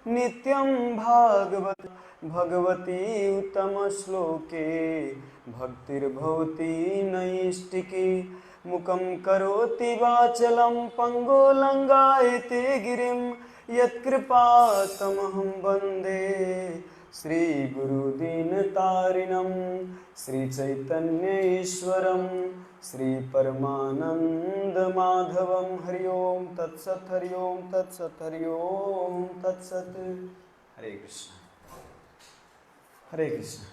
नित्यं भागवत भगवती उत्तमश्लोके भक्तिर्भवति नैष्टिकी मुखं करोति वाचलं पंगो लंगायते गिरिं यत्कृपातमहं वन्दे श्री गुरुदीनतारिणं श्री चैतन्य ईश्वरं श्री परमानंद माधवं। हरि ओम तत्सत, हरि ओम तत्सत, हरि ओम तत्सत। हरे कृष्ण, हरे कृष्ण।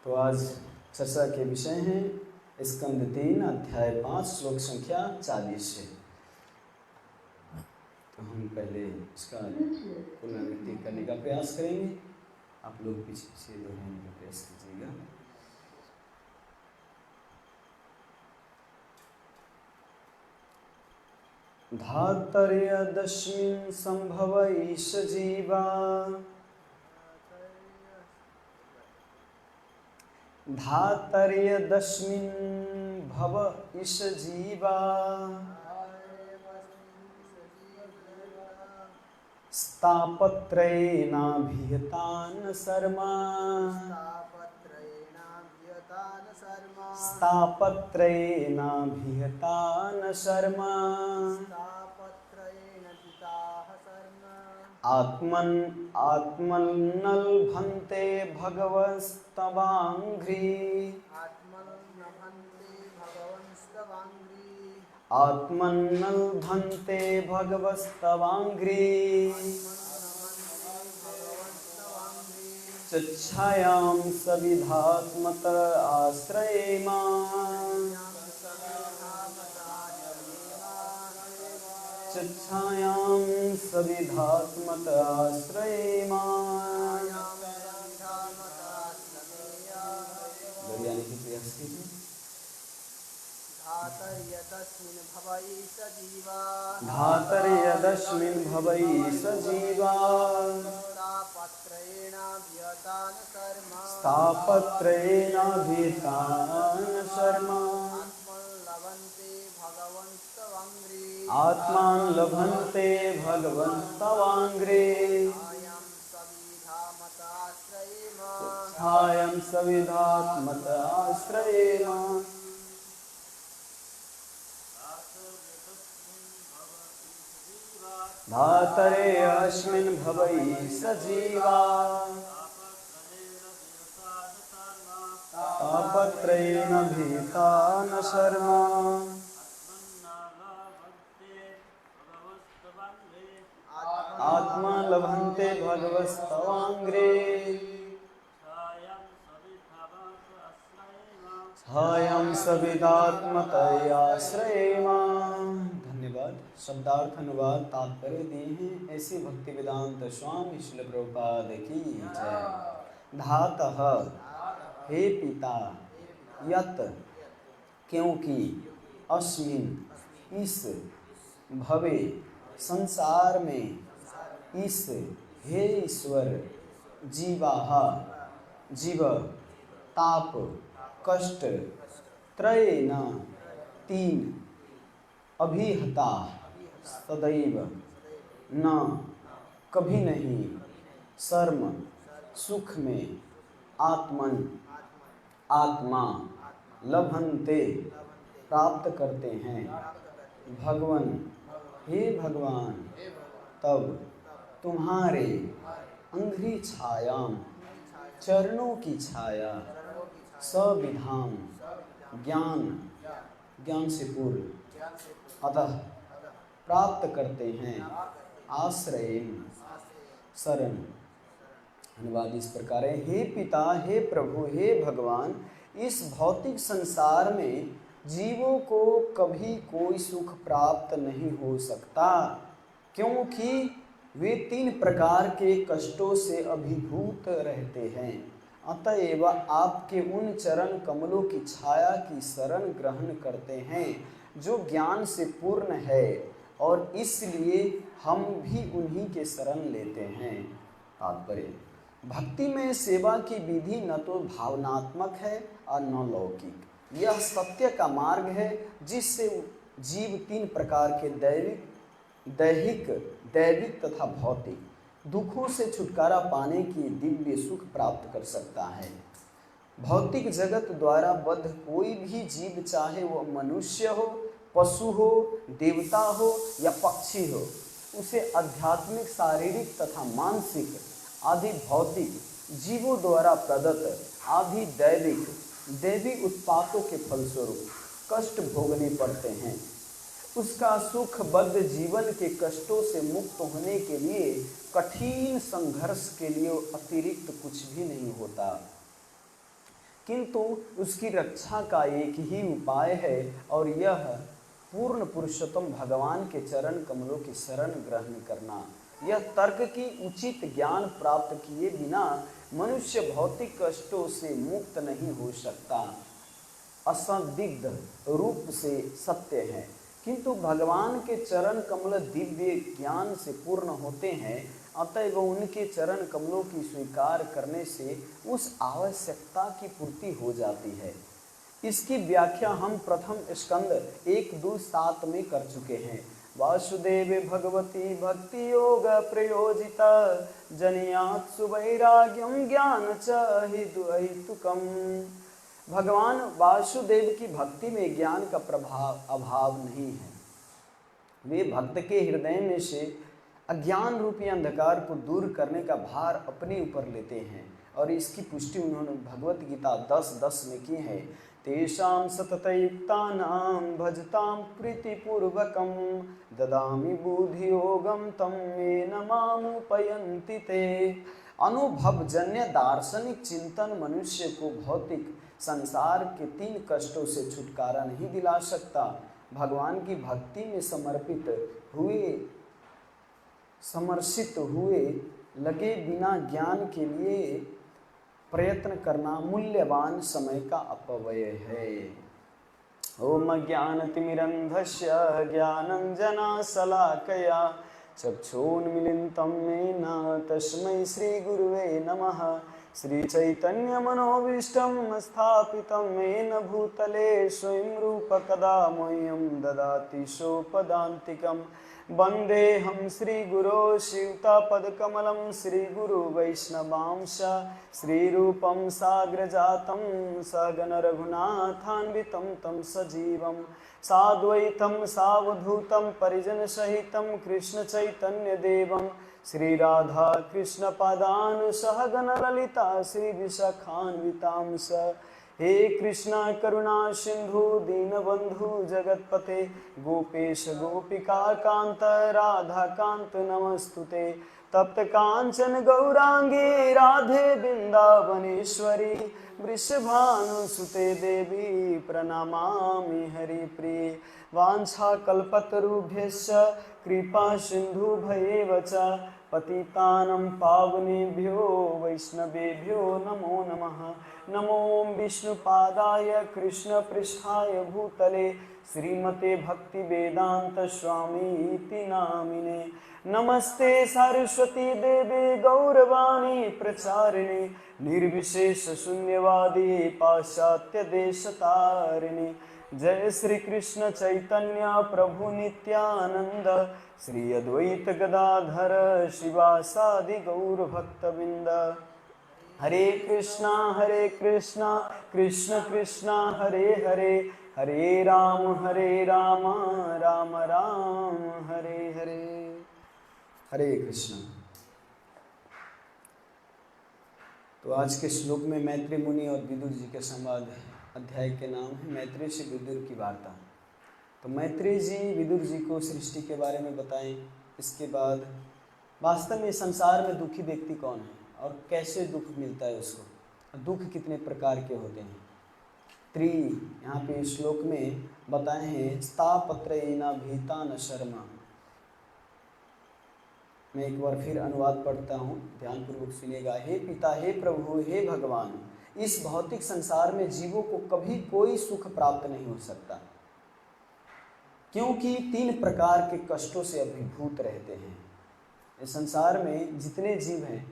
तो आज चर्चा के विषय हैं स्कंद 3 अध्याय 5 श्लोक संख्या 40 से। तो हम पहले इसका पुनरावृत्ति करने का प्रयास करेंगे। आप लोग पीछे पीछे दोहराने का प्रयास कीजिएगा। धातर्यदस्मिन् संभव ईश जीवा धातर्यदस्मिन् भव ईश जीवा स्थापत्रयेनाभिहतान् शर्मा स्थापत्रयेनाभिहतान् शर्मा आत्मन्नल्भन्ते भगवस्तवाङ्घ्रि आत्मन्नल्भन्ते भगवस्तवाङ्घ्रि चच्छायां सविधात्मत आश्रयेमा चच्छायां सविधात्मत आश्रयेमा। दोहराने की प्रयास कीजिए। धातर्यदस्मिन् भवै सजीवा स्थापत्रयेनाभिहतान् शर्मा आत्मान् लभन्ते भगवन्तवाङ्घ्रे छायं सविधात्मत आश्रयेमा। धातर्यदस्मिन् भवै सजीवा स्थापत्रयेनाभिहतान् शर्मा आत्मा लभन्ते भगवस्तवाङ्घ्रे छायं सविधात्मतः आश्रयेमा। धन्यवाद। शब्दार्थ अनुवाद तात्पर्य दिए हैं ऐसी भक्ति वेदांत स्वामी श्रील प्रभुपाद की जय। धातः हे पिता, यत क्योंकि, अस्मिन् इस, भवे संसार में, इस, हे ईश्वर, जीवाः जीव, ताप कष्ट, त्रयेन तीन, अभिहता सदैव, न कभी नहीं, शर्म सुख में, आत्मन आत्मा, लभन्ते प्राप्त करते हैं, भगवन हे भगवान, तब तुम्हारे, अंघ्रि छायाम चरणों की छाया, सविधाम ज्ञान ज्ञान से पूर्व, अतः प्राप्त करते हैं, आश्रय शरण। अनुवाद इस प्रकार है। हे पिता, हे प्रभु, हे भगवान, इस भौतिक संसार में जीवों को कभी कोई सुख प्राप्त नहीं हो सकता, क्योंकि वे 3 प्रकार के कष्टों से अभिभूत रहते हैं। अतएव आपके उन चरण कमलों की छाया की शरण ग्रहण करते हैं जो ज्ञान से पूर्ण है, और इसलिए हम भी उन्हीं के शरण लेते हैं। तात्पर्य, भक्ति में सेवा की विधि न तो भावनात्मक है और न लौकिक। यह सत्य का मार्ग है जिससे जीव 3 प्रकार के दैहिक, दैविक तथा भौतिक दुखों से छुटकारा पाने की दिव्य सुख प्राप्त कर सकता है। भौतिक जगत द्वारा बद्ध कोई भी जीव, चाहे वह मनुष्य हो, पशु हो, देवता हो या पक्षी हो, उसे आध्यात्मिक, शारीरिक तथा मानसिक आदि भौतिक जीवों द्वारा प्रदत्त आदि दैविक उत्पातों के फलस्वरूप कष्ट भोगने पड़ते हैं। उसका सुखबद्ध जीवन के कष्टों से मुक्त होने के लिए कठिन संघर्ष के लिए अतिरिक्त कुछ भी नहीं होता, किंतु उसकी रक्षा का एक ही उपाय है, और यह पूर्ण पुरुषोत्तम भगवान के चरण कमलों की शरण ग्रहण करना। यह तर्क की उचित ज्ञान प्राप्त किए बिना मनुष्य भौतिक कष्टों से मुक्त नहीं हो सकता। असंदिग्ध रूप से सत्य है, किंतु भगवान के चरण कमल दिव्य ज्ञान से पूर्ण होते हैं, अतएव उनके चरण कमलों की स्वीकार करने से उस आवश्यकता की पूर्ति हो जाती है। इसकी व्याख्या हम प्रथम स्कंद 1-2-7 में कर चुके हैं। वासुदेवे भगवती भक्ति योग प्रयोजिता जनियात् सुवैराग्यम ज्ञान च हेतुकम। भगवान वासुदेव की भक्ति में ज्ञान का अभाव नहीं है। वे भक्त के हृदय में से अज्ञान रूपी अंधकार को दूर करने का भार अपने ऊपर लेते हैं, और इसकी पुष्टि उन्होंने भगवत गीता 10:10 में की है। तेषां सततयुक्तानां भजतां प्रीतिपूर्वकं ददामि बुद्धियोगं तं येन मामुपयन्ति ते। अनुभवजन्य दार्शनिक चिंतन मनुष्य को भौतिक संसार के 3 कष्टों से छुटकारा नहीं दिला सकता। भगवान की भक्ति में समर्पित हुए लगे बिना ज्ञान के लिए प्रयत्न करना मूल्यवान समय का अपव्यय है। ओम ज्ञानतिमिरन्धस्य ज्ञानञ्जनशलाकया चक्षुन्मीलितं येन तस्मै श्रीगुरुवे नमः। श्रीचैतन्यमनोभीष्टं स्थापितं येन भूतले स्वयं रूप कदा मह्यं ददाति सोपदान्तिकं। वन्देऽहं श्रीगुरो शिवतापदकमलं श्रीगुरुवैष्णवांश श्रीरूपं साग्रजातं सगण रघुनाथान्वितं तं सजीवं साद्वैतं सावधूतं परिजनसहितं कृष्णचैतन्यदेवं श्रीराधा कृष्णपादान् सहगण ललिता श्रीविशाखान्वितांश। हे कृष्णा करुणा सिंधु दीनबंधु जगतपते गोपेश गोपिका कांत राधा कांत नमस्तुते। तप्त कांचन गौरांगे राधे वृंदावनेश्वरी वृषभानुसुते देवी प्रणमामि हरिप्रिये। वाञ्छाकल्पतरुभ्यश्च कृपा सिन्धुभ्येव च पतितानं पावनेभ्यो वैष्णवेभ्यो नमो नमः। नमो विष्णुपादाय कृष्णपृष्ठाय भूतले श्रीमते भक्तिवेदांत स्वामी इति नामिने। नमस्ते सरस्वती देवे गौरवाणी प्रचारिणे निर्विशेष शून्यवादी पाश्चात्य देशतारिणे। जय श्री कृष्ण चैतन्य प्रभु नित्यानंद श्री अद्वैत गदाधर शिवासादि गौर भक्तवृंद। हरे कृष्णा कृष्ण कृष्णा हरे हरे हरे राम राम राम हरे हरे। हरे कृष्ण। तो आज के श्लोक में मैत्री मुनि और विदुर जी के संवाद अध्याय के नाम है मैत्री से विदुर की वार्ता। तो मैत्री जी विदुर जी को सृष्टि के बारे में बताएं। इसके बाद वास्तव में संसार में दुखी व्यक्ति कौन है और कैसे दुख मिलता है उसको, दुख कितने प्रकार के होते हैं। यहाँ पे श्लोक में बताए हैं स्तापत्रयेन भीता न शर्मा। मैं एक बार फिर अनुवाद पढ़ता हूँ, ध्यानपूर्वक सुनिएगा। हे पिता, हे प्रभु, हे भगवान, इस भौतिक संसार में जीवों को कभी कोई सुख प्राप्त नहीं हो सकता, क्योंकि 3 प्रकार के कष्टों से अभिभूत रहते हैं। इस संसार में जितने जीव हैं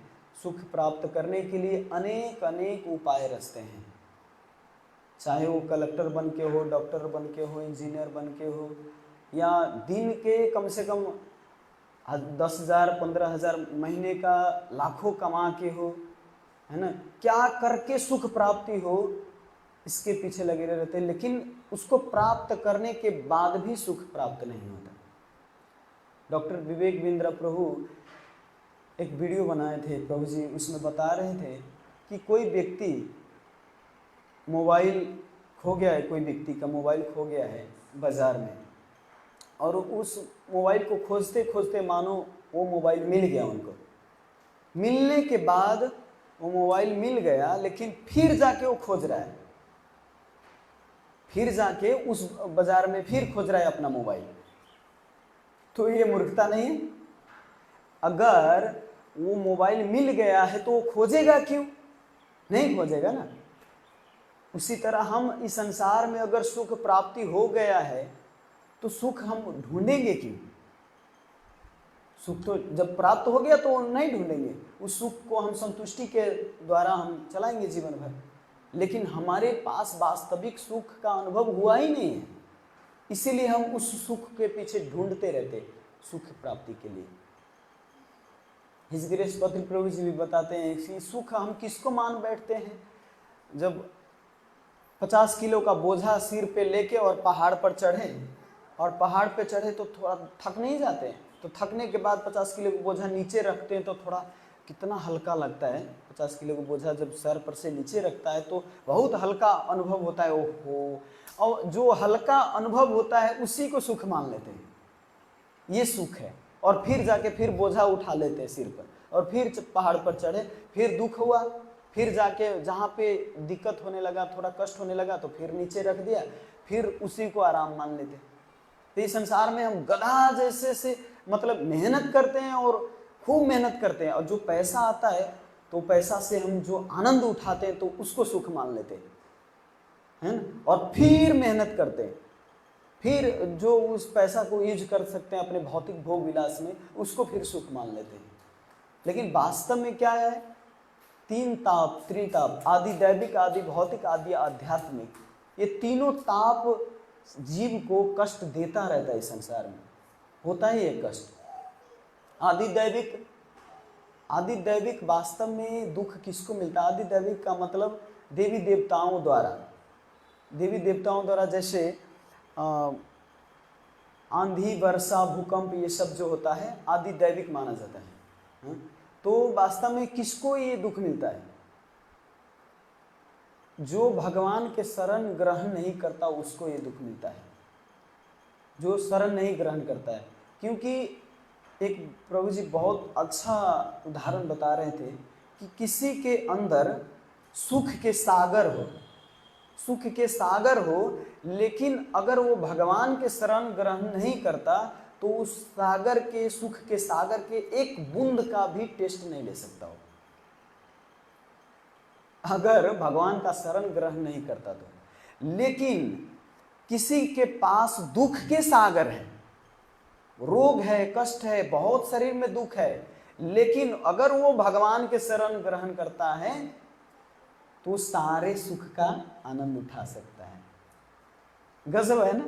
सुख प्राप्त करने के लिए अनेक अनेक उपाय रचते हैं, चाहे वो कलेक्टर बन के हो, डॉक्टर बन के हो, इंजीनियर बन के हो, या दिन के कम से कम 10,000 15,000 महीने का लाखों कमा के हो, है ना, क्या करके सुख प्राप्ति हो, इसके पीछे लगे रहते हैं, लेकिन उसको प्राप्त करने के बाद भी सुख प्राप्त नहीं होता। डॉक्टर विवेक बिंद्रा प्रभु एक वीडियो बनाए थे प्रभु जी, उसमें बता रहे थे कि कोई व्यक्ति मोबाइल खो गया है, कोई व्यक्ति का मोबाइल खो गया है बाजार में, और उस मोबाइल को खोजते खोजते मानो वो मोबाइल मिल गया उनको। मिलने के बाद वो मोबाइल मिल गया, लेकिन फिर जाके वो खोज रहा है, फिर जाके उस बाजार में फिर खोज रहा है अपना मोबाइल। तो ये मूर्खता नहीं है? अगर वो मोबाइल मिल गया है तो वो खोजेगा क्यों? नहीं खोजेगा ना। उसी तरह हम इस संसार में अगर सुख प्राप्ति हो गया है तो सुख हम ढूंढेंगे क्यों? सुख तो जब प्राप्त हो गया तो नहीं ढूंढेंगे, उस सुख को हम संतुष्टि के द्वारा हम चलाएंगे जीवन भर। लेकिन हमारे पास वास्तविक सुख का अनुभव हुआ ही नहीं है, इसीलिए हम उस सुख के पीछे ढूंढते रहते सुख प्राप्ति के लिए। हिज ग्रेस पत्र प्रभु जी भी बताते हैं कि सुख हम किसको मान बैठते हैं? जब 50 किलो का बोझा सिर पे लेके और पहाड़ पर चढ़े, और पहाड़ पे चढ़े तो थोड़ा थक नहीं जाते हैं, तो थकने के बाद 50 किलो का बोझा नीचे रखते हैं तो थोड़ा कितना हल्का लगता है। 50 किलो का बोझा जब सर पर से नीचे रखता है तो बहुत हल्का अनुभव होता है। ओहो, और जो हल्का अनुभव होता है उसी को सुख मान लेते हैं, ये सुख है। और फिर जाके फिर बोझा उठा लेते हैं सिर पर, और फिर पहाड़ पर चढ़े, फिर दुख हुआ, फिर जाके जहाँ पे दिक्कत होने लगा, थोड़ा कष्ट होने लगा तो फिर नीचे रख दिया, फिर उसी को आराम मान लेते। तो इस संसार में हम गधा जैसे से मतलब मेहनत करते हैं और खूब मेहनत करते हैं, और जो पैसा आता है तो पैसा से हम जो आनंद उठाते हैं तो उसको सुख मान लेते हैं ना, और फिर मेहनत करते हैं, फिर जो उस पैसा को यूज कर सकते हैं अपने भौतिक भोग विलास में, उसको फिर सुख मान लेते हैं। लेकिन वास्तव में क्या है? 3 ताप, त्रिताप, आदि दैविक, आदि भौतिक, आदि आध्यात्मिक, ये तीनों ताप जीव को कष्ट देता रहता है। इस संसार में होता ही है कष्ट। आदि दैविक वास्तव में दुख किसको मिलता है? आदि दैविक का मतलब देवी देवताओं द्वारा, जैसे आंधी, वर्षा, भूकंप, ये सब जो होता है आदि दैविक माना जाता है। तो वास्तव में किसको ये दुख मिलता है? जो भगवान के शरण ग्रहण नहीं करता उसको ये दुख मिलता है, जो शरण नहीं ग्रहण करता है। क्योंकि एक प्रभु जी बहुत अच्छा उदाहरण बता रहे थे कि किसी के अंदर सुख के सागर हो, लेकिन अगर वो भगवान के शरण ग्रहण नहीं करता तो उस सागर के, सुख के सागर के एक बूंद का भी टेस्ट नहीं ले सकता हो, अगर भगवान का शरण ग्रहण नहीं करता तो। लेकिन किसी के पास दुख के सागर है, रोग है, कष्ट है, बहुत शरीर में दुख है, लेकिन अगर वो भगवान के शरण ग्रहण करता है तो सारे सुख का आनंद उठा सकता है। गजब है ना?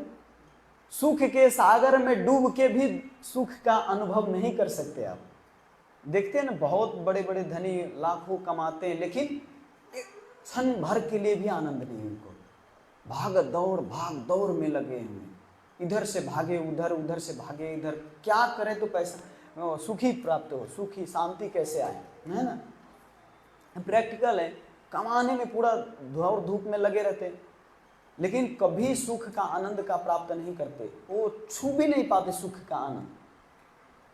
सुख के सागर में डूब के भी सुख का अनुभव नहीं कर सकते आप। देखते हैं ना, बहुत बड़े बड़े धनी लाखों कमाते हैं, लेकिन क्षण भर के लिए भी आनंद नहीं उनको। भाग दौड़ में लगे हुए, इधर से भागे उधर से भागे इधर, क्या करें तो पैसा सुखी प्राप्त हो, सुखी शांति कैसे आए, है ना? प्रैक्टिकल है, कमाने में पूरा दौड़ धूप में लगे रहते, लेकिन कभी सुख का आनंद का प्राप्त नहीं करते। वो छू भी नहीं पाते सुख का आनंद।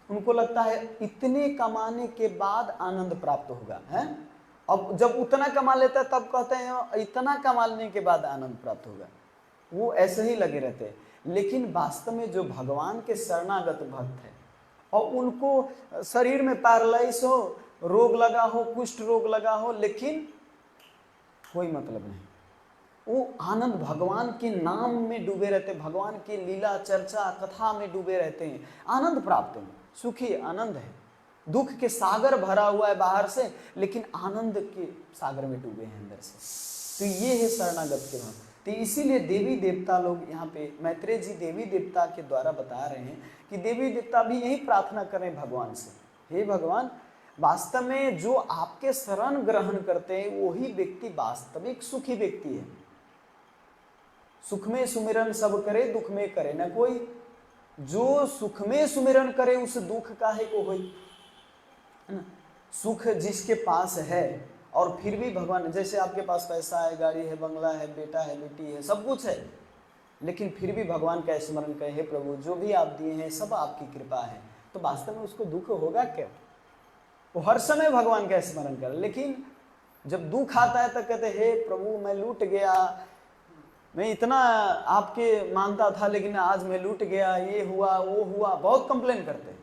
उनको लगता है इतने कमाने के बाद आनंद प्राप्त होगा, है? अब जब उतना कमा लेता है तब कहते हैं इतना कमाने के बाद आनंद प्राप्त होगा। वो ऐसे ही लगे रहते हैं। लेकिन वास्तव में जो भगवान के शरणागत भक्त है और उनको शरीर में पैरालाइज हो, रोग लगा हो, कुष्ठ रोग लगा हो, लेकिन कोई मतलब नहीं, वो आनंद भगवान के नाम में डूबे रहते, भगवान की लीला चर्चा कथा में डूबे रहते हैं, आनंद प्राप्त है, सुखी आनंद है। दुख के सागर भरा हुआ है बाहर से, लेकिन आनंद के सागर में डूबे हैं अंदर से। तो ये है शरणागत के भक्त। तो इसीलिए देवी देवता लोग यहाँ पे मैत्रेय जी देवी देवता के द्वारा बता रहे हैं कि देवी देवता भी यही प्रार्थना करें भगवान से, हे भगवान, वास्तव में जो आपके शरण ग्रहण करते हैं वही व्यक्ति वास्तविक सुखी व्यक्ति है। सुख में सुमिरन सब करे, दुख में करे न कोई। जो सुख में सुमिरन करे उस दुख काहे को होई, है ना। सुख जिसके पास है और फिर भी भगवान, जैसे आपके पास पैसा है, गाड़ी है, बंगला है, बेटा है, बेटी है, सब कुछ है, लेकिन फिर भी भगवान का स्मरण करे, हे प्रभु जो भी आप दिए हैं सब आपकी कृपा है, तो वास्तव में उसको दुख होगा क्या? वो हर समय भगवान का स्मरण करे, लेकिन जब दुख आता है तो कहते हे प्रभु मैं लूट गया, मैं इतना आपके मानता था लेकिन आज मैं लूट गया, ये हुआ वो हुआ, बहुत कंप्लेन करते हैं।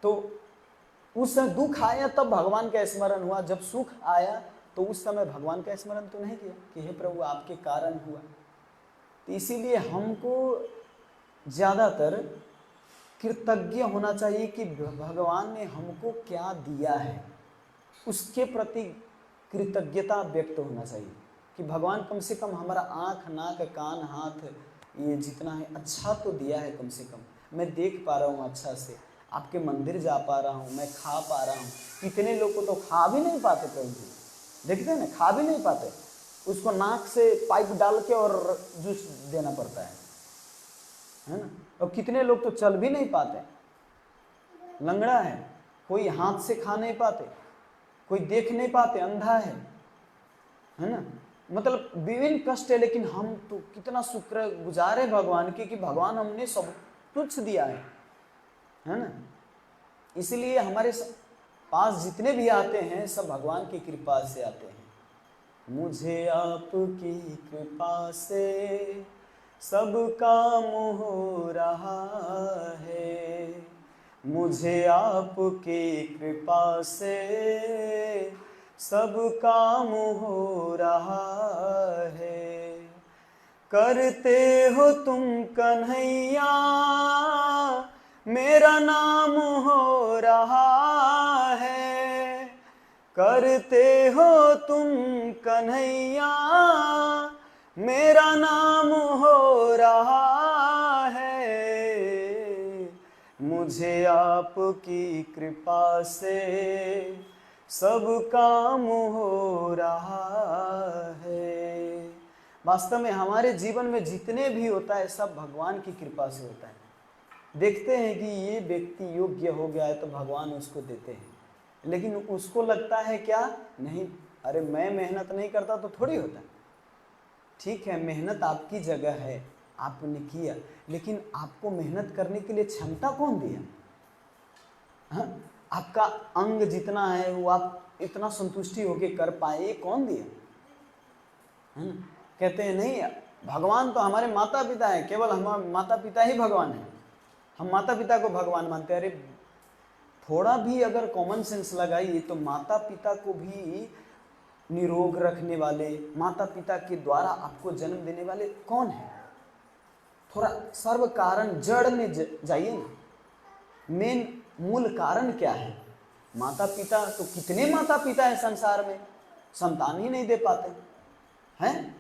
तो उस समय दुख आया तब भगवान का स्मरण हुआ, जब सुख आया तो उस समय भगवान का स्मरण तो नहीं किया कि हे प्रभु आपके कारण हुआ। तो इसीलिए हमको ज़्यादातर कृतज्ञ होना चाहिए कि भगवान ने हमको क्या दिया है, उसके प्रति कृतज्ञता व्यक्त होना चाहिए कि भगवान कम से कम हमारा आँख, नाक, कान, हाथ, ये जितना है अच्छा तो दिया है, कम से कम मैं देख पा रहा हूँ अच्छा से, आपके मंदिर जा पा रहा हूँ, मैं खा पा रहा हूँ। कितने लोग को तो खा भी नहीं पाते, प्रभु जी देखते हैं ना, खा भी नहीं पाते, उसको नाक से पाइप डाल के और जूस देना पड़ता है ना। और कितने लोग तो चल भी नहीं पाते, लंगड़ा है, कोई हाथ से खा नहीं पाते, कोई देख नहीं पाते, अंधा है ना। मतलब विभिन्न कष्ट है, लेकिन हम तो कितना शुक्र गुजार है भगवान की कि भगवान हमने सब कुछ दिया है ना। इसलिए हमारे पास जितने भी आते हैं सब भगवान की कृपा से आते हैं। मुझे आपकी कृपा से सब काम हो रहा है, मुझे आपकी कृपा से सब काम हो रहा है। करते हो तुम कन्हैया मेरा नाम हो रहा है, करते हो तुम कन्हैया मेरा नाम हो रहा है, मुझे आपकी कृपा से सब काम हो रहा है। वास्तव में हमारे जीवन में जितने भी होता है सब भगवान की कृपा से होता है। देखते हैं कि ये व्यक्ति योग्य हो गया है तो भगवान उसको देते हैं, लेकिन उसको लगता है क्या, नहीं अरे मैं मेहनत नहीं करता तो थोड़ी होता। ठीक है, मेहनत आपकी जगह है, आपने किया, लेकिन आपको मेहनत करने के लिए क्षमता कौन दिया? हाँ, आपका अंग जितना है वो आप इतना संतुष्टि होके कर पाए, ये कौन दिया? कहते हैं नहीं, भगवान तो हमारे माता पिता है, केवल हमारे माता पिता ही भगवान है, हम माता पिता को भगवान मानते हैं। अरे थोड़ा भी अगर कॉमन सेंस लगाइए तो माता पिता को भी निरोग रखने वाले, माता पिता के द्वारा आपको जन्म देने वाले कौन है? थोड़ा सर्व कारण जड़ में जाइए ना, मेन मूल कारण क्या है? माता पिता। तो कितने माता पिता है संसार में, संतान ही नहीं दे पाते हैं।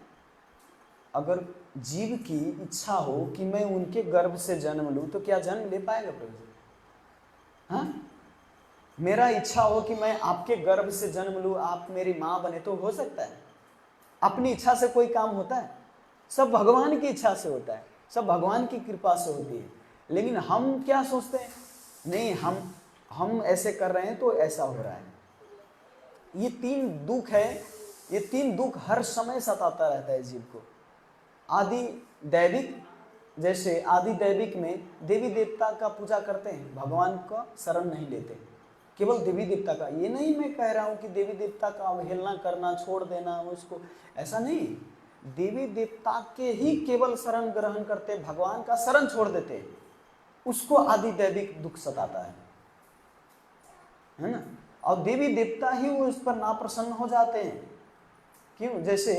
अगर जीव की इच्छा हो कि मैं उनके गर्भ से जन्म लूं तो क्या जन्म ले पाएगा प्रभु? हाँ, मेरा इच्छा हो कि मैं आपके गर्भ से जन्म लूं, आप मेरी माँ बने, तो हो सकता है? अपनी इच्छा से कोई काम होता है? सब भगवान की इच्छा से होता है, सब भगवान की कृपा से होती है। लेकिन हम क्या सोचते हैं, नहीं हम ऐसे कर रहे हैं तो ऐसा हो रहा है। ये तीन दुख है, ये तीन दुख हर समय सताता रहता है जीव को। आदि दैविक, जैसे आदि दैविक में देवी देवता का पूजा करते हैं, भगवान का शरण नहीं लेते, केवल देवी देवता का। ये नहीं मैं कह रहा हूँ कि देवी देवता का अवहेलना करना, छोड़ देना उसको, ऐसा नहीं। देवी देवता के ही केवल शरण ग्रहण करते, भगवान का शरण छोड़ देते, उसको आदि दैविक दुख सताता है ना। और देवी देवता ही वो उस पर नाप्रसन्न हो जाते हैं। क्यों? जैसे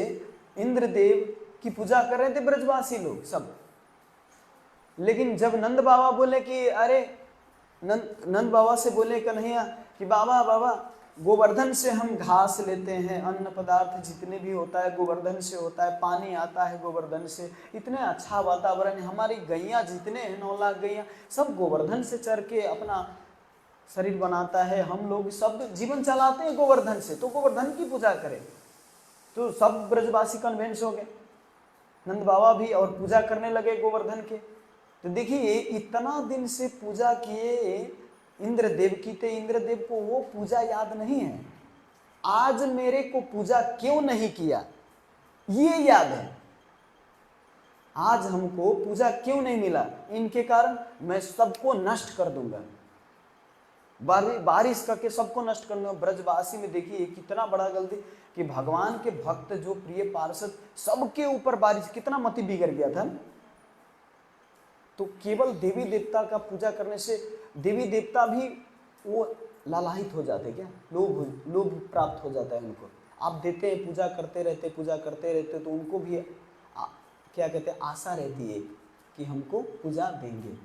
इंद्रदेव की पूजा कर रहे थे ब्रजवासी लोग सब, लेकिन जब नंद बाबा बोले कि अरे नंद बाबा से बोले कन्हैया कि बाबा गोवर्धन से हम घास लेते हैं, अन्न पदार्थ जितने भी होता है गोवर्धन से होता है, पानी आता है गोवर्धन से, इतने अच्छा वातावरण है। हमारी गैया जितने हैं 9 लाख गैया सब गोवर्धन से चर के अपना शरीर बनाता है। हम लोग सब जीवन चलाते हैं गोवर्धन से, तो गोवर्धन की पूजा करें। तो सब ब्रजवासी कन्वेंस हो गए, नंद बाबा भी, और पूजा करने लगे गोवर्धन के। तो देखिए इतना दिन से पूजा किए इंद्रदेव की, थे इंद्रदेव को वो पूजा याद नहीं है। आज मेरे को पूजा क्यों नहीं किया ये याद है। आज हमको पूजा क्यों नहीं मिला, इनके कारण मैं सबको नष्ट कर दूंगा, बारिश करके सबको नष्ट कर दूंगा। ब्रजवासी में देखिए कितना बड़ा गलती कि भगवान के भक्त जो प्रिय पार्षद सबके ऊपर बारिश, कितना मति बिगड़ गया था। तो केवल देवी देवता का पूजा करने से देवी देवता भी वो लालायित हो जाते, क्या लोभ प्राप्त हो जाता है उनको। आप देते हैं, पूजा करते रहते तो उनको भी क्या कहते हैं, आशा रहती है कि हमको पूजा देंगे।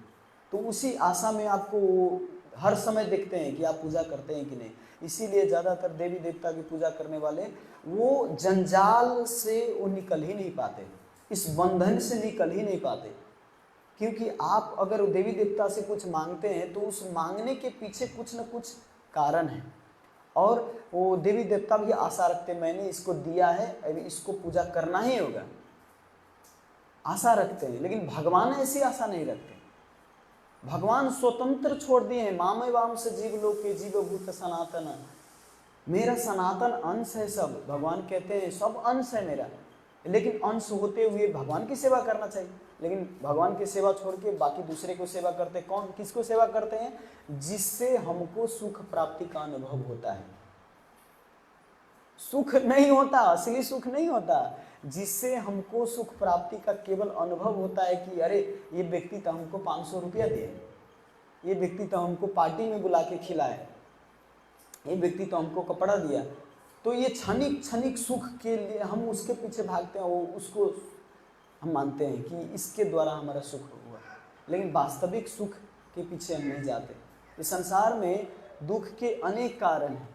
तो उसी आशा में आपको हर समय देखते हैं कि आप पूजा करते हैं कि नहीं। इसीलिए ज़्यादातर देवी देवता की पूजा करने वाले वो जंजाल से वो निकल ही नहीं पाते, इस बंधन से निकल ही नहीं पाते। क्योंकि आप अगर देवी देवता से कुछ मांगते हैं तो उस मांगने के पीछे कुछ न कुछ कारण है, और वो देवी देवता भी आशा रखते, मैंने इसको दिया है अभी इसको पूजा करना ही होगा, आशा रखते हैं। लेकिन भगवान ऐसी आशा नहीं रखते। भगवान स्वतंत्र छोड़ दिए हैं, मामे वाम से जीव लोग के जीव भूत सनातन, मेरा सनातन अंश है सब। भगवान कहते हैं सब अंश है मेरा, लेकिन अंश होते हुए भगवान की सेवा करना चाहिए। लेकिन भगवान की सेवा छोड़ के बाकी दूसरे को सेवा करते। कौन किसको सेवा करते हैं? जिससे हमको सुख प्राप्ति का अनुभव होता है। सुख नहीं होता, असली सुख नहीं होता, जिससे हमको सुख प्राप्ति का केवल अनुभव होता है कि अरे ये व्यक्ति तो हमको 500 रुपया दिए, ये व्यक्ति तो हमको पार्टी में बुला के खिलाए, ये व्यक्ति तो हमको कपड़ा दिया। तो ये क्षणिक सुख के लिए हम उसके पीछे भागते हैं, वो उसको हम मानते हैं कि इसके द्वारा हमारा सुख हुआ। लेकिन वास्तविक सुख के पीछे हम नहीं जाते। इस संसार में दुख के अनेक कारण हैं,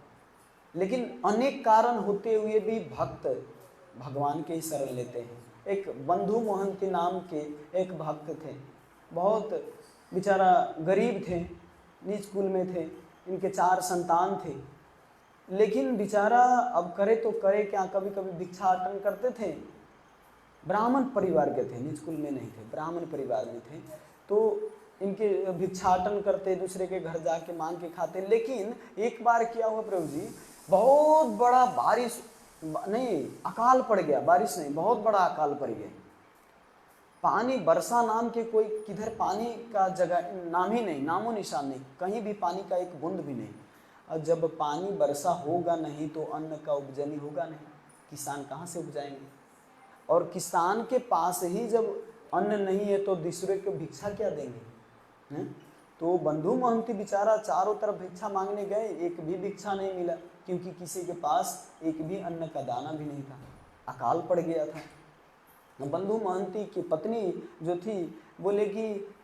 लेकिन अनेक कारण होते हुए भी भक्त भगवान के ही शरण लेते हैं। एक बंधु मोहंती नाम के एक भक्त थे, बहुत बेचारा गरीब थे, नीच कुल में थे, इनके 4 संतान थे। लेकिन बेचारा अब करे तो करे क्या, कभी कभी भिक्षाटन करते थे। ब्राह्मण परिवार के थे, नीच कुल में नहीं थे, ब्राह्मण परिवार में थे। तो इनके भिक्षाटन करते, दूसरे के घर जाके मांग के खाते। लेकिन एक बार क्या हुआ प्रभु जी, बहुत बड़ा बारिश नहीं, अकाल पड़ गया, बारिश नहीं, बहुत बड़ा अकाल पड़ गया। पानी, वर्षा नाम के कोई किधर पानी का जगह नाम ही नहीं, नामो निशान नहीं, कहीं भी पानी का एक बूंद भी नहीं। और जब पानी वर्षा होगा नहीं तो अन्न का उपजन होगा नहीं, किसान कहाँ से उपजाएंगे? और किसान के पास ही जब अन्न नहीं है तो दूसरे को भिक्षा क्या देंगे हैं? तो बंधु महंती बेचारा चारों तरफ भिक्षा मांगने गए, एक भी भिक्षा नहीं मिला, क्योंकि किसी के पास एक भी अन्न का दाना भी नहीं था, अकाल पड़ गया था। बंधु महंती की पत्नी जो थी बोले कि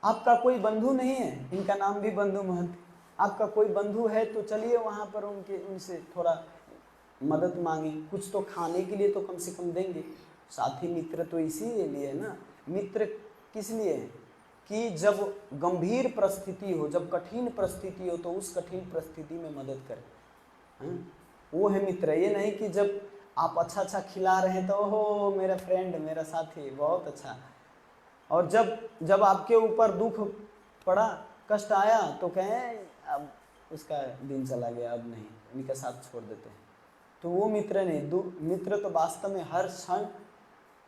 आपका कोई बंधु नहीं है, इनका नाम भी बंधु महंती, आपका कोई बंधु है तो चलिए वहाँ पर उनसे थोड़ा मदद मांगे, कुछ तो खाने के लिए तो कम से कम देंगे। साथी मित्र तो इसीलिए ना, मित्र किस लिए है कि जब गंभीर परिस्थिति हो, जब कठिन परिस्थिति हो तो उस कठिन परिस्थिति में मदद करें, वो है मित्र। ये नहीं कि जब आप अच्छा खिला रहे हैं तो ओहो मेरा फ्रेंड, मेरा साथी बहुत अच्छा, और जब आपके ऊपर दुख पड़ा, कष्ट आया तो कहें अब उसका दिन चला गया, अब नहीं, उनका साथ छोड़ देते हैं। तो वो मित्र नहीं, मित्र तो वास्तव में हर क्षण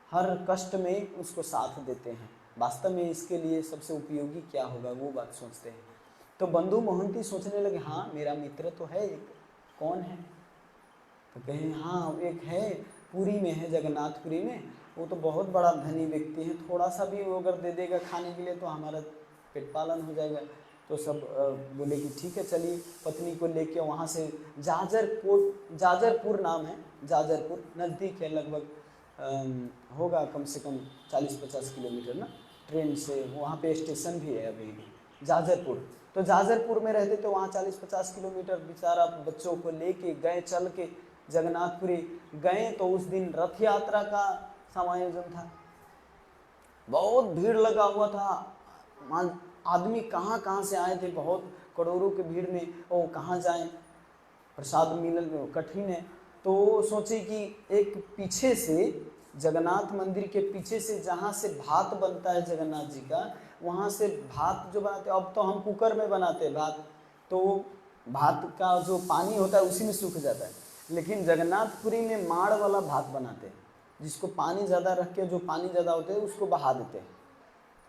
हर कष्ट में उसको साथ देते हैं। वास्तव में इसके लिए सबसे उपयोगी क्या होगा वो बात सोचते हैं। तो बंधु मोहंती सोचने लगे, हाँ मेरा मित्र तो है एक, कौन है? तो कहें हाँ एक है, पुरी में है, जगन्नाथपुरी में, वो तो बहुत बड़ा धनी व्यक्ति है, थोड़ा सा भी वो अगर दे देगा खाने के लिए तो हमारा पेट पालन हो जाएगा। तो सब बोले कि ठीक है चलिए, पत्नी को लेके वहाँ से जाजरपुर नाम है, जाजरपुर नज़दीक है, लगभग होगा कम से कम 40-50 किलोमीटर ना ट्रेन से, वहाँ पे स्टेशन भी है अभी भी, जाजरपुर। तो जाजरपुर में रहते थे, वहाँ 40-50 किलोमीटर बेचारा बच्चों को लेके गए, चल के जगन्नाथपुरी गए। तो उस दिन रथ यात्रा का समायोजन था, बहुत भीड़ लगा हुआ था, आदमी कहाँ कहाँ से आए थे, बहुत करोड़ों की भीड़ में, ओ कहाँ जाएं, प्रसाद मिलना कठिन है। तो सोचे कि एक पीछे से, जगन्नाथ मंदिर के पीछे से जहाँ से भात बनता है जगन्नाथ जी का, वहाँ से भात जो बनाते, अब तो हम कुकर में बनाते हैं भात, तो भात का जो पानी होता है उसी में सूख जाता है, लेकिन जगन्नाथपुरी में माड़ वाला भात बनाते हैं, जिसको पानी ज़्यादा रख के, जो पानी ज़्यादा होते हैं उसको बहा देते हैं।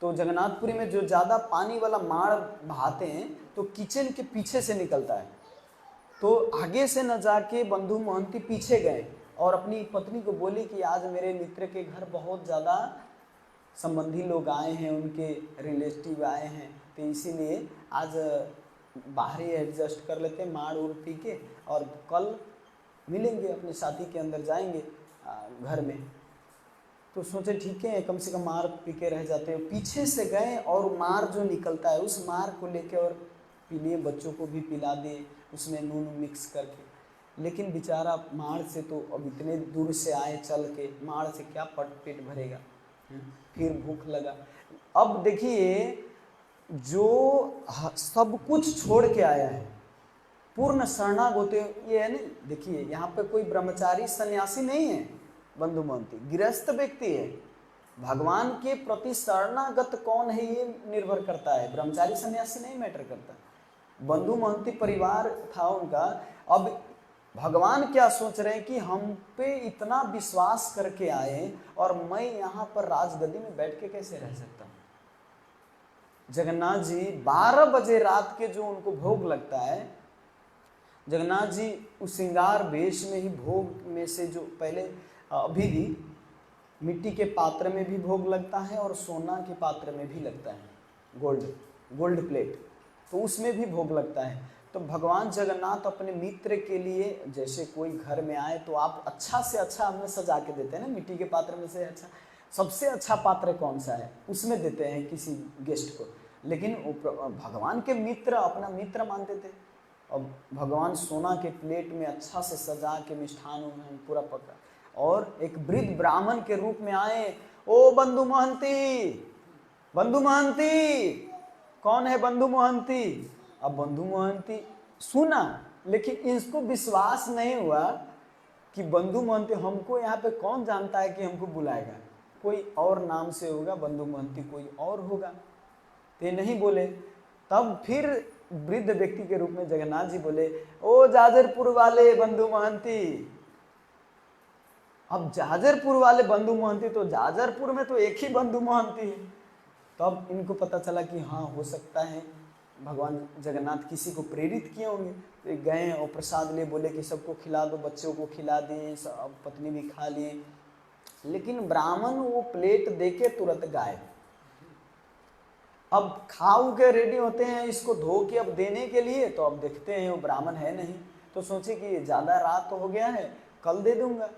तो जगन्नाथपुरी में जो ज़्यादा पानी वाला माड़ बहाते हैं तो किचन के पीछे से निकलता है। तो आगे से न जाके बंधु महंती पीछे गए और अपनी पत्नी को बोले कि आज मेरे मित्र के घर बहुत ज़्यादा संबंधी लोग आए हैं, उनके रिलेटिव आए हैं, तो इसीलिए आज बाहर ही एडजस्ट कर लेते हैं, माड़ उड़ पी के, और कल मिलेंगे, अपने साथी के अंदर जाएंगे घर में। तो सोचे ठीक है, कम से कम मार पी के रह जाते हैं। पीछे से गए और मार जो निकलता है उस मार को लेके और पी लिए, बच्चों को भी पिला दिए उसमें नून मिक्स करके। लेकिन बेचारा मार से तो अब इतने दूर से आए चल के, मार से क्या पेट भरेगा, फिर भूख लगा। अब देखिए, जो सब कुछ छोड़ के आया है, पूर्ण शरणागत होते, ये है नहीं, देखिए यहाँ पे कोई ब्रह्मचारी सन्यासी नहीं है, बंधु महंती गृहस्थ व्यक्ति है। भगवान के प्रति शरणागत कौन है ये निर्भर करता है, ब्रह्मचारी सन्यासी नहीं मैटर करता। बंधु महंती परिवार था उनका। अब भगवान क्या सोच रहे हैं कि हम पे इतना विश्वास करके आए और मैं यहाँ पर राजगद्दी में बैठ के कैसे रह सकता हूँ। जगन्नाथ जी 12 बजे रात के जो उनको भोग लगता है, जगन्नाथ जी उस श्रृंगार वेश में ही भोग में से जो पहले, अभी भी मिट्टी के पात्र में भी भोग लगता है और सोना के पात्र में भी लगता है, गोल्ड प्लेट, तो उसमें भी भोग लगता है। तो भगवान जगन्नाथ अपने मित्र के लिए, जैसे कोई घर में आए तो आप अच्छा से अच्छा हमें सजा के देते हैं ना, मिट्टी के पात्र में से अच्छा, सबसे अच्छा पात्र कौन सा है उसमें देते हैं किसी गेस्ट को। लेकिन भगवान के मित्र अपना मित्र मानते थे, और भगवान सोना के प्लेट में अच्छा से सजा के मिष्ठान पूरा पका, और एक वृद्ध ब्राह्मण के रूप में आए, ओ बंधु महंती, बंधु महंती, कौन है बंधु महंती। अब बंधु महंती सुना, लेकिन इसको विश्वास नहीं हुआ कि बंधु महंती, हमको यहाँ पे कौन जानता है कि हमको बुलाएगा, कोई और नाम से होगा, बंधु महंती कोई और होगा, ते नहीं बोले। तब फिर वृद्ध व्यक्ति के रूप में जगन्नाथ जी बोले, ओ जाजरपुर वाले बंधु महंती। अब जाजरपुर वाले बंधु महंती, तो जाजरपुर में तो एक ही बंधु महंती है। तब इनको पता चला कि हाँ, हो सकता है भगवान जगन्नाथ किसी को प्रेरित किए होंगे। तो गए और प्रसाद ले, बोले कि सबको खिला दो, बच्चों को खिला दिए, सब पत्नी भी खा लिए। लेकिन ब्राह्मण वो प्लेट देके तुरंत गायब। अब खाऊ के रेडी होते हैं इसको धो के अब देने के लिए, तो अब देखते हैं वो ब्राह्मण है नहीं, तो सोचे कि ज़्यादा रात हो गया है, कल दे दूंगा,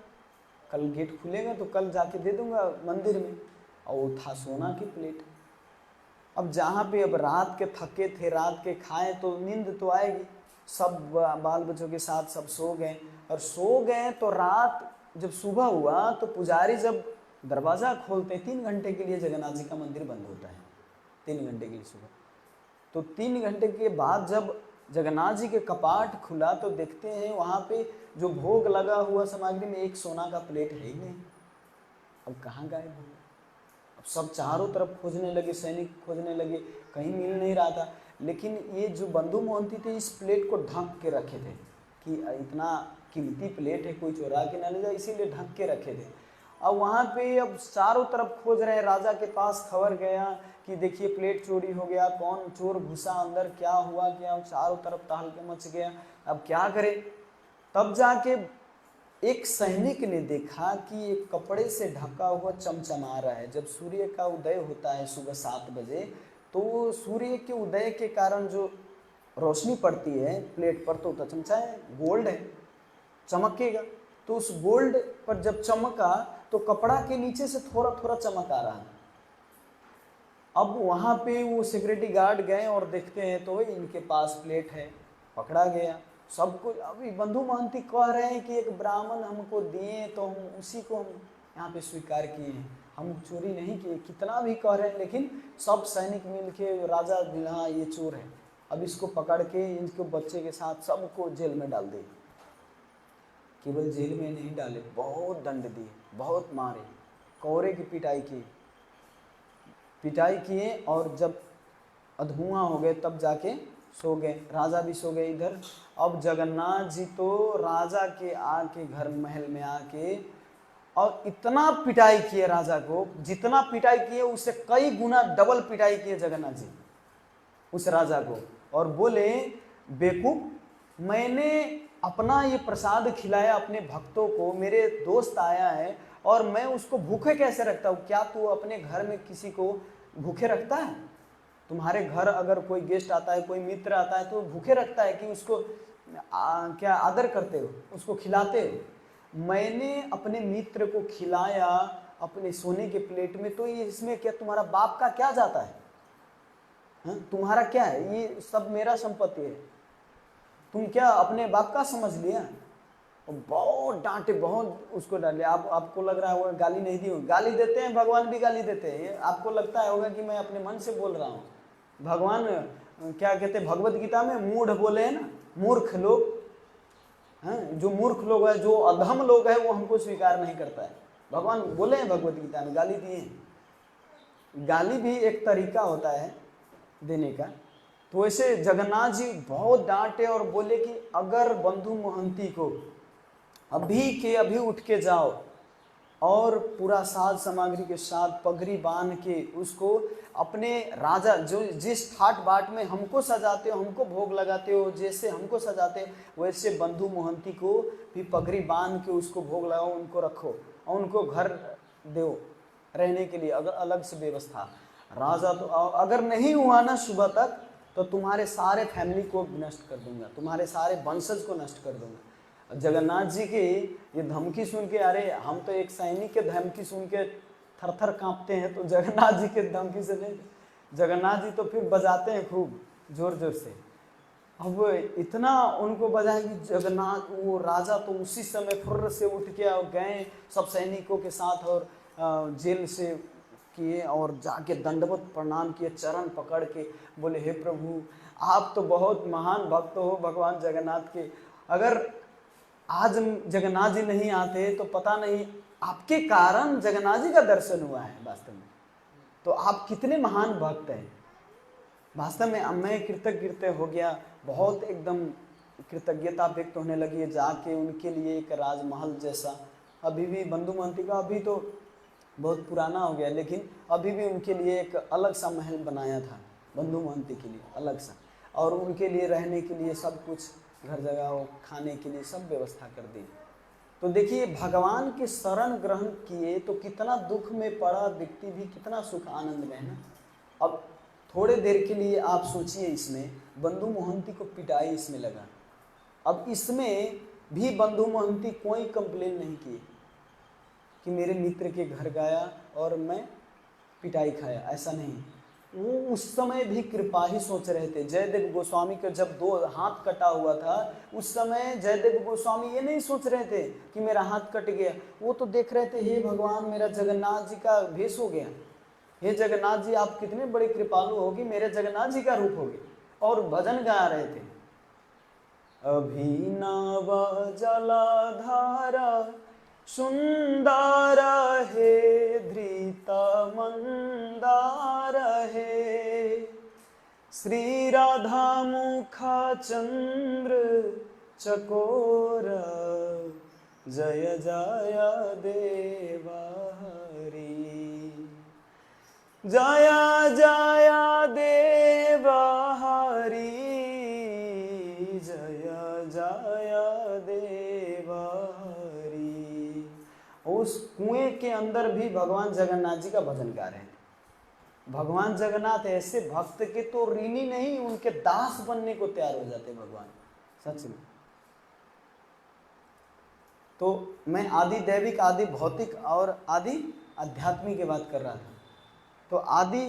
कल गेट खुलेगा तो कल जाके दे दूंगा मंदिर में। और वो था सोना की प्लेट। अब जहाँ पे अब रात के थके थे, रात के खाए तो नींद तो आएगी, सब बाल बच्चों के साथ सब सो गए। और सो गए तो रात जब सुबह हुआ तो पुजारी जब दरवाज़ा खोलते, 3 घंटे के लिए जगन्नाथ जी का मंदिर बंद होता है, 3 घंटे के लिए सुबह। तो 3 घंटे के बाद जब जगन्नाथ जी के कपाट खुला तो देखते हैं वहाँ पे जो भोग लगा हुआ सामग्री में एक सोना का प्लेट है ही नहीं। अब कहाँ गायब हो गया। अब सब चारों तरफ खोजने लगे, सैनिक खोजने लगे, कहीं मिल नहीं रहा था। लेकिन ये जो बंधु महंती थे इस प्लेट को ढक के रखे थे कि इतना कीमती प्लेट है, कोई चुरा के ना ले जाए, इसीलिए ढक के रखे थे। अब वहाँ पे अब चारों तरफ खोज रहे हैं, राजा के पास खबर गया कि देखिए प्लेट चोरी हो गया, कौन चोर घुसा अंदर, क्या हुआ क्या, चारों तरफ तहलका मच गया, अब क्या करें। तब जाके एक सैनिक ने देखा कि एक कपड़े से ढका हुआ चमचमा रहा है। जब सूर्य का उदय होता है सुबह 7 बजे, तो सूर्य के उदय के कारण जो रोशनी पड़ती है प्लेट पर, तो चमचाए, गोल्ड है, चमकेगा। तो उस गोल्ड पर जब चमका तो कपड़ा के नीचे से थोड़ा थोड़ा चमक आ रहा है। अब वहाँ पे वो सिक्योरिटी गार्ड गए और देखते हैं तो इनके पास प्लेट है, पकड़ा गया सब कुछ। अभी बंधु महंती कह रहे हैं कि एक ब्राह्मण हमको दिए तो हम उसी को हम यहाँ पे स्वीकार किए हैं, हम चोरी नहीं किए, कितना भी कह रहे हैं, लेकिन सब सैनिक मिल के राजा हाँ ये चोर है, अब इसको पकड़ के इनके बच्चे के साथ सबको जेल में डाल दिए। केवल जेल में नहीं डाले, बहुत दंड दिए, बहुत मारे, कौरे की पिटाई किए और जब अधुआं हो गए तब जाके सो गए। राजा भी सो गए इधर। अब जगन्नाथ जी तो राजा के आके घर महल में आके और इतना पिटाई किए राजा को, जितना पिटाई किए उससे कई गुना डबल पिटाई किए जगन्नाथ जी उस राजा को, और बोले बेवकूफ, मैंने अपना ये प्रसाद खिलाया अपने भक्तों को, मेरे दोस्त आया है और मैं उसको भूखे कैसे रखता हूँ? क्या तू अपने घर में किसी को भूखे रखता है? तुम्हारे घर अगर कोई गेस्ट आता है, कोई मित्र आता है तो भूखे रखता है कि उसको क्या आदर करते हो, उसको खिलाते हो? मैंने अपने मित्र को खिलाया अपने सोने के प्लेट में, तो ये इसमें क्या तुम्हारा बाप का क्या जाता है? तुम्हारा क्या है? ये सब मेरा संपत्ति है, तुम क्या अपने बाप का समझ लिया? बहुत डांटे, बहुत उसको डाले। आपको लग रहा है वो गाली नहीं दी होगी, गाली देते हैं, भगवान भी गाली देते हैं। आपको लगता है होगा कि मैं अपने मन से बोल रहा हूँ। भगवान क्या कहते हैं भगवत गीता में, मूढ़ बोले हैं ना, मूर्ख लोग हैं, जो मूर्ख लोग है, जो अधम लोग है, वो हमको स्वीकार नहीं करता है। भगवान बोले हैं भगवत गीता में, गाली दिए हैं। गाली भी एक तरीका होता है देने का। तो वैसे जगन्नाथ जी बहुत डांटे और बोले कि अगर बंधु महंती को अभी के अभी उठ के जाओ और पूरा साज सामग्री के साथ पगड़ी बांध के उसको अपने राजा, जो जिस ठाट बाट में हमको सजाते हो, हमको भोग लगाते हो, जैसे हमको सजाते हो वैसे बंधु महंती को भी पगड़ी बांध के उसको भोग लगाओ, उनको रखो और उनको घर दो रहने के लिए, अगर अलग से व्यवस्था। राजा तो अगर नहीं हुआ ना सुबह तक तो तुम्हारे सारे फैमिली को नष्ट कर दूंगा, तुम्हारे सारे वंशज को नष्ट कर दूंगा। जगन्नाथ जी की ये धमकी सुन के, अरे हम तो एक सैनिक के धमकी सुन के थर थर कांपते हैं, तो जगन्नाथ जी के धमकी से नहीं। जगन्नाथ जी तो फिर बजाते हैं खूब जोर जोर से। अब इतना उनको बजाया कि जगन्नाथ, वो राजा तो उसी समय फुर्र से उठ के गए सब सैनिकों के साथ और जेल से किए और जाके दंडवत प्रणाम किए, चरण पकड़ के बोले हे प्रभु आप तो बहुत महान भक्त हो भगवान जगन्नाथ के, अगर आज जगन्नाथ जी नहीं आते तो पता नहीं आपके कारण जगन्नाथ जी का दर्शन हुआ है वास्तव में, तो आप कितने महान भक्त हैं। वास्तव में मैं कृतज्ञ हो गया, बहुत एकदम कृतज्ञता व्यक्त होने लगी है। जाके उनके लिए एक राजमहल जैसा, अभी भी बंधु महंती का अभी तो बहुत पुराना हो गया, लेकिन अभी भी उनके लिए एक अलग सा महल बनाया था बंधु महंती के लिए अलग सा, और उनके लिए रहने के लिए सब कुछ, घर जगह हो, खाने के लिए सब व्यवस्था कर दी। तो देखिए भगवान के शरण ग्रहण किए तो कितना दुख में पड़ा व्यक्ति भी कितना सुख आनंद में है ना। अब थोड़े देर के लिए आप सोचिए, इसमें बंधु महंती को पिटाई इसमें लगा, अब इसमें भी बंधु महंती कोई कंप्लेन नहीं किए कि मेरे मित्र के घर गया और मैं पिटाई खाया, ऐसा नहीं। वो उस समय भी कृपा ही सोच रहे थे। जयदेव गोस्वामी का जब 2 हाथ कटा हुआ था उस समय जयदेव गोस्वामी ये नहीं सोच रहे थे कि मेरा हाथ कट गया, वो तो देख रहे थे हे भगवान मेरा जगन्नाथ जी का भेष हो गया, हे जगन्नाथ जी आप कितने बड़े कृपालु हो कि मेरे जगन्नाथ जी का रूप हो गया, और भजन गा रहे थे। अभिनव जलधारा सुंदर हे धृत मंदार हे, श्री राधा मुखा चंद्र चकोर, जय जय देवा हरि, जय जय देवा हरि, जय जय देवा हरि। उस कुएं के अंदर भी भगवान जगन्नाथ जी का भजन गा रहे हैं। भगवान जगन्नाथ ऐसे भक्त के तो ऋणी नहीं, उनके दास बनने को तैयार हो जाते भगवान, सच में। तो मैं आदि दैविक, आदि भौतिक और आदि आध्यात्मिक की बात कर रहा था। तो आदि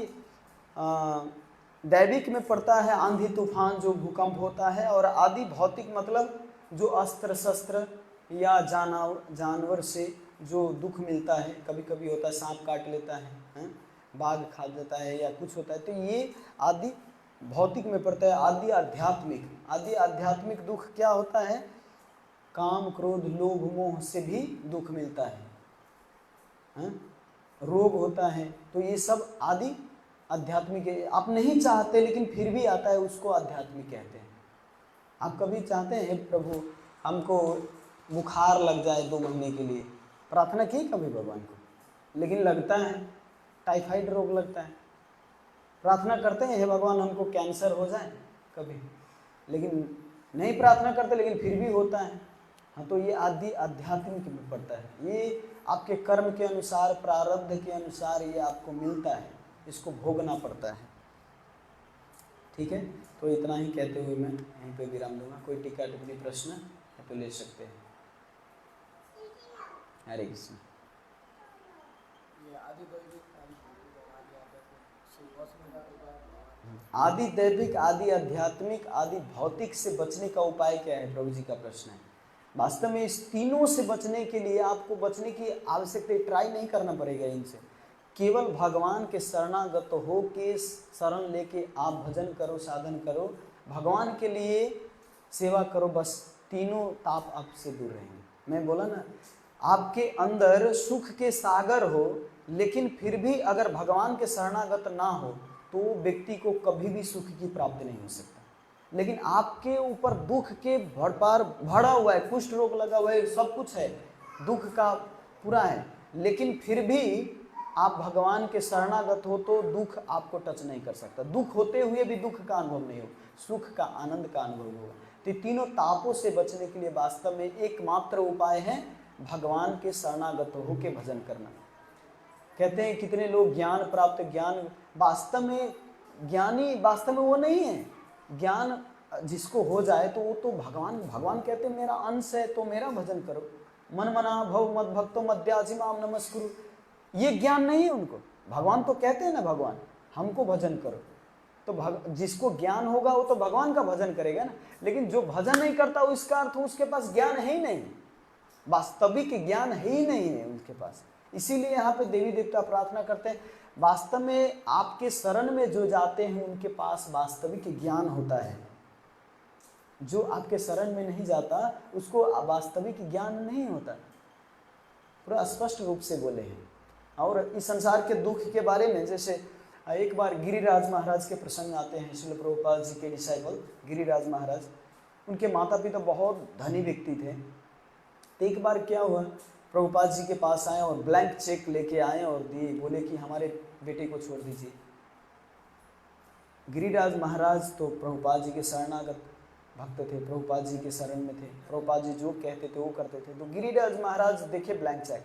दैविक में पड़ता है आंधी तूफान जो भूकंप होता है, और आदि भौतिक मतलब जो अस्त्र शस्त्र या जानवर से जो दुख मिलता है, कभी कभी होता है सांप काट लेता है, बाघ खा जाता है या कुछ होता है, तो ये आदि भौतिक में पड़ता है। आदि आध्यात्मिक दुख क्या होता है? काम क्रोध लोभ मोह से भी दुख मिलता है, रोग होता है, तो ये सब आदि आध्यात्मिक है। आप नहीं चाहते लेकिन फिर भी आता है, उसको आध्यात्मिक कहते हैं। आप कभी चाहते हैं प्रभु हमको बुखार लग जाए 2 महीने के लिए, प्रार्थना की कभी भगवान को? लेकिन लगता है, टाइफाइड रोग लगता है, प्रार्थना करते हैं हे भगवान हमको कैंसर हो जाए कभी, लेकिन नहीं प्रार्थना करते, लेकिन फिर भी होता है। हाँ, तो ये आदि आध्यात्मिक में पड़ता है। ये आपके कर्म के अनुसार, प्रारब्ध के अनुसार ये आपको मिलता है, इसको भोगना पड़ता है। ठीक है, तो इतना ही कहते हुए मैं यहीं पे विराम दूंगा। कोई टीका टिप्पणी प्रश्न है तो ले सकते हैं। हरे कृष्ण। आदि दैविक, आदि आध्यात्मिक, आदि भौतिक से बचने का उपाय क्या है? प्रभु जी का प्रश्न है। वास्तव में इस तीनों से बचने के लिए आपको बचने की आवश्यकता, ट्राई नहीं करना पड़ेगा इनसे, केवल भगवान के शरणागत हो के शरण लेके आप भजन करो, साधन करो, भगवान के लिए सेवा करो, बस तीनों ताप आपसे दूर रहेंगे। मैं बोला ना, आपके अंदर सुख के सागर हो, लेकिन फिर भी अगर भगवान के शरणागत ना हो तो व्यक्ति को कभी भी सुख की प्राप्ति नहीं हो सकता। लेकिन आपके ऊपर दुख के भरपार भरा हुआ है, कुष्ठ रोग लगा हुआ है, सब कुछ है, दुख का पूरा है, लेकिन फिर भी आप भगवान के शरणागत हो तो दुख आपको टच नहीं कर सकता। दुख होते हुए भी दुख का अनुभव नहीं हो, सुख का, आनंद का अनुभव होगा। तो तीनों तापों से बचने के लिए वास्तव में एकमात्र उपाय है भगवान के शरणागत होके भजन करना। कहते हैं कितने लोग ज्ञान प्राप्त, ज्ञान वास्तव में ज्ञानी वास्तव में वो नहीं है। ज्ञान जिसको हो जाए तो वो तो भगवान कहते हैं मेरा अंश है तो मेरा भजन करो, मन मना भव मद भक्तो मध्याजी माम नमस्कुरु, ये ज्ञान नहीं है उनको। भगवान तो कहते हैं ना, भगवान हमको भजन करो, तो जिसको ज्ञान होगा वो तो भगवान का भजन करेगा ना। लेकिन जो भजन नहीं करता उसका अर्थ उसके पास ज्ञान है ही नहीं, वास्तविक ज्ञान है ही नहीं है उनके पास। इसीलिए यहाँ पे देवी देवता प्रार्थना करते हैं, वास्तव में आपके शरण में जो जाते हैं उनके पास वास्तविक ज्ञान होता है। जो आपके शरण में नहीं जाता उसको वास्तविक ज्ञान नहीं होता। पूरा स्पष्ट रूप से बोले हैं। और इस संसार के दुख के बारे में, जैसे एक बार गिरिराज महाराज के प्रसंग आते हैं, श्रील प्रभुपाद जी के डिसाइपल गिरिराज महाराज, उनके माता पिता बहुत धनी व्यक्ति थे। तो एक बार क्या हुआ, प्रभुपाद जी के पास आए और ब्लैंक चेक लेके आए और दिए, बोले कि हमारे बेटे को छोड़ दीजिए। गिरिराज महाराज तो प्रभुपाद जी के शरणागत भक्त थे, प्रभुपाद जी के शरण में थे, प्रभुपाद जी जो कहते थे वो करते थे। तो गिरिराज महाराज देखे ब्लैंक चेक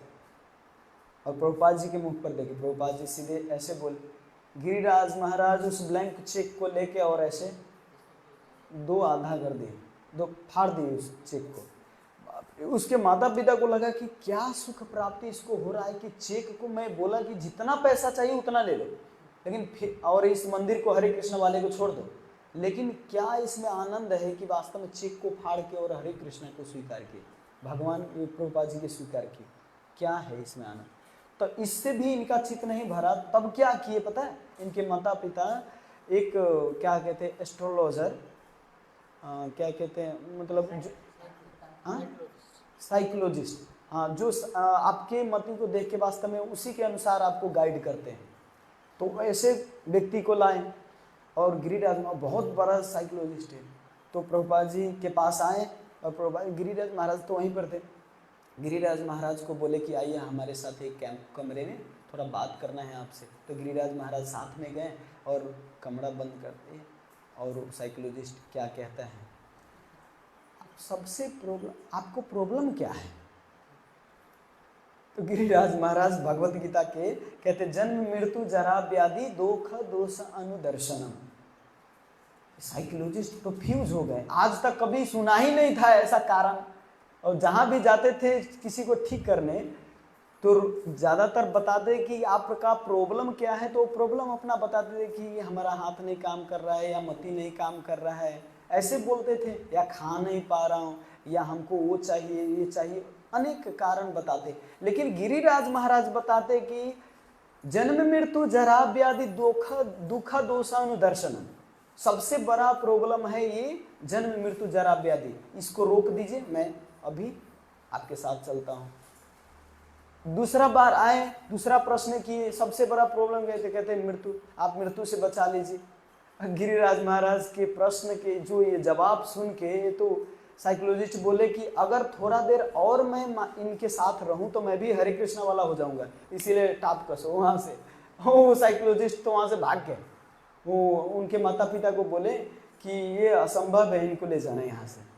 और प्रभुपाद जी के मुख पर देखे, प्रभुपाद जी सीधे ऐसे बोले। गिरिराज महाराज उस ब्लैंक चेक को लेके और ऐसे 2 आधा कर दिए, 2 फाड़ दिए उस चेक को। उसके माता पिता को लगा कि क्या सुख प्राप्ति इसको हो रहा है कि चेक को मैं बोला कि जितना पैसा चाहिए उतना ले लो, लेकिन फिर और इस मंदिर को हरे कृष्ण वाले को छोड़ दो। लेकिन क्या इसमें आनंद है कि वास्तव में चेक को फाड़ के और हरे कृष्ण को स्वीकार किए, भगवान प्रभुपाद जी के स्वीकार किए, क्या है इसमें आनंद? तो इससे भी इनका चित्त नहीं भरा। तब क्या किए पता है, इनके माता पिता एक क्या कहते हैं एस्ट्रोलॉजर, क्या कहते हैं मतलब साइकोलॉजिस्ट, हाँ, जो आपके मति को देख के वास्तव में उसी के अनुसार आपको गाइड करते हैं, तो ऐसे व्यक्ति को लाएं। और गिरिराज बहुत बड़ा साइकोलॉजिस्ट है, तो प्रभुपाद जी के पास आए और प्रभुपाद गिरिराज महाराज तो वहीं पर थे। गिरिराज महाराज को बोले कि आइए हमारे साथ एक कमरे में थोड़ा बात करना है आपसे। तो गिरिराज महाराज साथ में गए और कमरा बंद करते हैं और साइकोलॉजिस्ट क्या कहता है, सबसे आपको प्रॉब्लम क्या है? तो गिरिराज महाराज भगवत गीता के कहते जन्म मृत्यु जरा व्याधि दुख दोष अनुदर्शनम। साइकोलॉजिस्ट तो फ्यूज हो गए, आज तक कभी सुना ही नहीं था ऐसा कारण। और जहां भी जाते थे किसी को ठीक करने तो ज़्यादातर बताते कि आपका प्रॉब्लम क्या है, तो प्रॉब्लम अपना बताते थे कि हमारा हाथ नहीं काम कर रहा है या मति नहीं काम कर रहा है, ऐसे बोलते थे, या खा नहीं पा रहा हूँ, या हमको वो चाहिए ये चाहिए, अनेक कारण बताते। लेकिन गिरिराज महाराज बताते कि जन्म मृत्यु जरा व्याधि दुख दुख दोषानुदर्शनम, सबसे बड़ा प्रॉब्लम है ये जन्म मृत्यु जरा व्याधि, इसको रोक दीजिए, मैं अभी आपके साथ चलता हूँ। दूसरा बार आए, दूसरा प्रश्न किए, सबसे बड़ा प्रॉब्लम कहते हैं मृत्यु, आप मृत्यु से बचा लीजिए। गिरिराज महाराज के प्रश्न के जो ये जवाब सुन के, ये तो साइकोलॉजिस्ट बोले कि अगर थोड़ा देर और मैं इनके साथ रहूं तो मैं भी हरे कृष्णा वाला हो जाऊंगा, इसीलिए टाप कसो वहाँ से। वो साइकोलॉजिस्ट तो वहाँ से भाग गए, वो उनके माता पिता को बोले कि ये असंभव है, इनको ले जाना यहाँ से।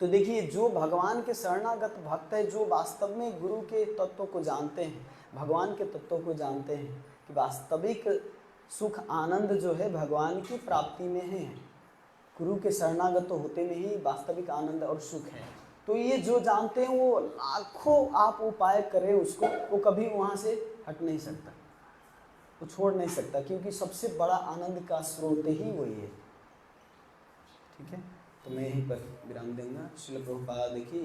तो देखिए, जो भगवान के शरणागत भक्त है, जो वास्तव में गुरु के तत्वों को जानते हैं, भगवान के तत्वों को जानते हैं कि वास्तविक सुख आनंद जो है भगवान की प्राप्ति में है, गुरु के शरणागत होते में ही वास्तविक आनंद और सुख है। तो ये जो जानते हैं, वो लाखों आप उपाय करें उसको, वो कभी वहाँ से हट नहीं सकता, वो छोड़ नहीं सकता, क्योंकि सबसे बड़ा आनंद का स्रोत ही वही है। ठीक है, तो मैं यहीं पर विराम दूंगा। श्रील प्रभुपाद की